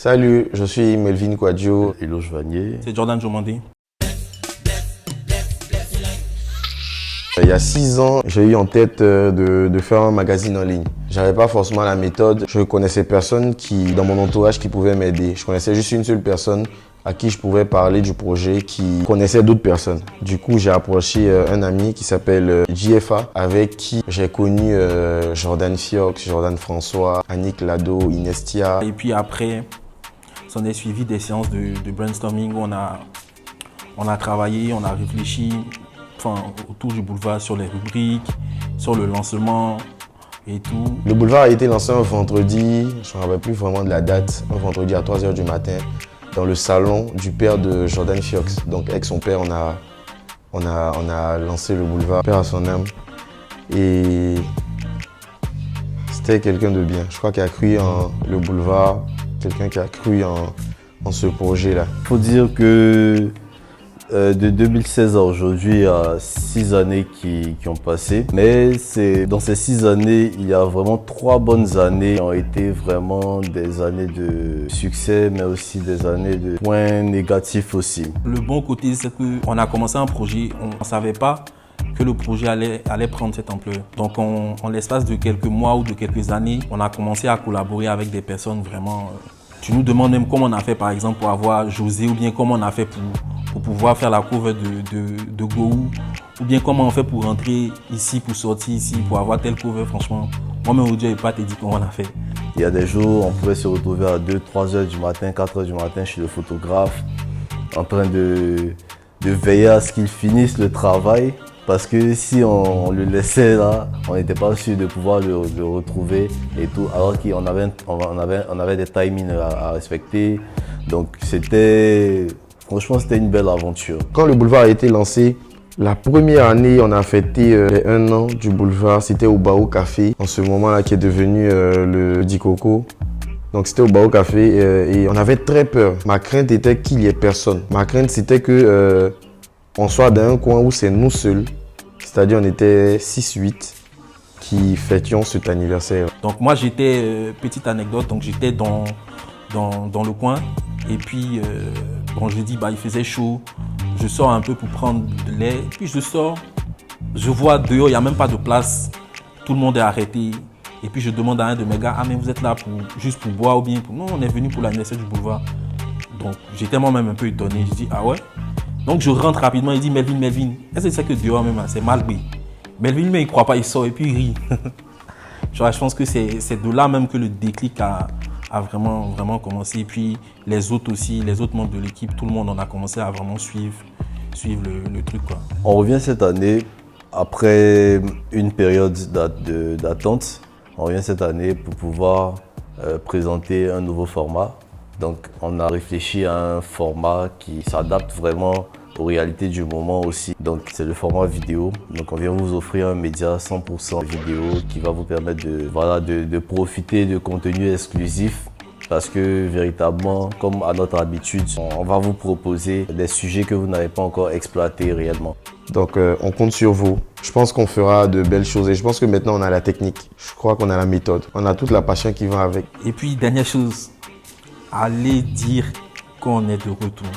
Salut, je suis Melvin Kwadjo. Eloge Vanier. C'est Jordan Jomandé. Il y a 6 ans, j'ai eu en tête de faire un magazine en ligne. J'avais pas forcément la méthode. Je connaissais personne dans mon entourage qui pouvait m'aider. Je connaissais juste une seule personne à qui je pouvais parler du projet, qui connaissait d'autres personnes. Du coup, j'ai approché un ami qui s'appelle JFA, avec qui j'ai connu Jordan Fiox, Jordan François, Annick Lado, Inestia. Et puis après, s'en est suivi des séances de brainstorming où on a travaillé, on a réfléchi autour du boulevard sur les rubriques, sur le lancement et tout. Le boulevard a été lancé un vendredi, je ne me rappelle plus vraiment de la date, un vendredi à 3 h du matin, dans le salon du père de Jordan Fiox. Donc avec son père, on a lancé le boulevard, père à son âme. Et c'était quelqu'un de bien. Je crois qu'il a cru en le boulevard, quelqu'un qui a cru en ce projet-là. Il faut dire que de 2016 à aujourd'hui, il y a 6 années qui ont passé. Mais dans ces 6 années, il y a vraiment 3 bonnes années qui ont été vraiment des années de succès, mais aussi des années de points négatifs aussi. Le bon côté, c'est qu'on a commencé un projet, on ne savait pas que le projet allait prendre cette ampleur. Donc en l'espace de quelques mois ou de quelques années, on a commencé à collaborer avec des personnes vraiment... Tu nous demandes même comment on a fait par exemple pour avoir José, ou bien comment on a fait pour pouvoir faire la cover de Gohou, ou bien comment on fait pour rentrer ici, pour sortir ici, pour avoir tel cover. Franchement, moi-même aujourd'hui, je n'ai pas te dit comment on a fait. Il y a des jours, on pouvait se retrouver à 2-3 heures du matin, 4 heures du matin chez le photographe, en train de veiller à ce qu'il finisse le travail. Parce que si on le laissait là, on n'était pas sûr de pouvoir le retrouver et tout. Alors qu'on avait des timings à respecter. Donc franchement, c'était une belle aventure. Quand le boulevard a été lancé, la première année, on a fêté les 1 an du boulevard. C'était au Bao Café, en ce moment-là qui est devenu le Dikoko. Donc c'était au Bao Café et on avait très peur. Ma crainte était qu'il n'y ait personne. Ma crainte c'était que on soit dans un coin où c'est nous seuls. C'est-à-dire on était 6-8 qui fêtions cet anniversaire. Donc moi j'étais, petite anecdote, donc j'étais dans le coin. Et puis je dis il faisait chaud. Je sors un peu pour prendre de l'air. Et puis je sors, je vois dehors, il n'y a même pas de place. Tout le monde est arrêté. Et puis je demande à un de mes gars, mais vous êtes là juste pour boire ou bien pour... Non, on est venu pour l'anniversaire du boulevard. Donc j'étais moi-même un peu étonné. Je dis, ah ouais? Donc je rentre rapidement, il dit Melvin, est-ce que tu sais que dehors même c'est mal pris? Melvin, mais il ne croit pas, il sort et puis il rit. Je pense que c'est de là même que le déclic a vraiment commencé. Et puis les autres aussi, les autres membres de l'équipe, tout le monde, on a commencé à vraiment suivre le truc, quoi. On revient cette année après une période d'attente. On revient cette année pour pouvoir présenter un nouveau format. Donc on a réfléchi à un format qui s'adapte vraiment aux réalités du moment aussi. Donc c'est le format vidéo. Donc on vient vous offrir un média 100% vidéo qui va vous permettre de profiter de contenus exclusifs. Parce que véritablement, comme à notre habitude, on va vous proposer des sujets que vous n'avez pas encore exploités réellement. Donc on compte sur vous. Je pense qu'on fera de belles choses et je pense que maintenant on a la technique. Je crois qu'on a la méthode. On a toute la passion qui va avec. Et puis dernière chose, allez dire qu'on est de retour.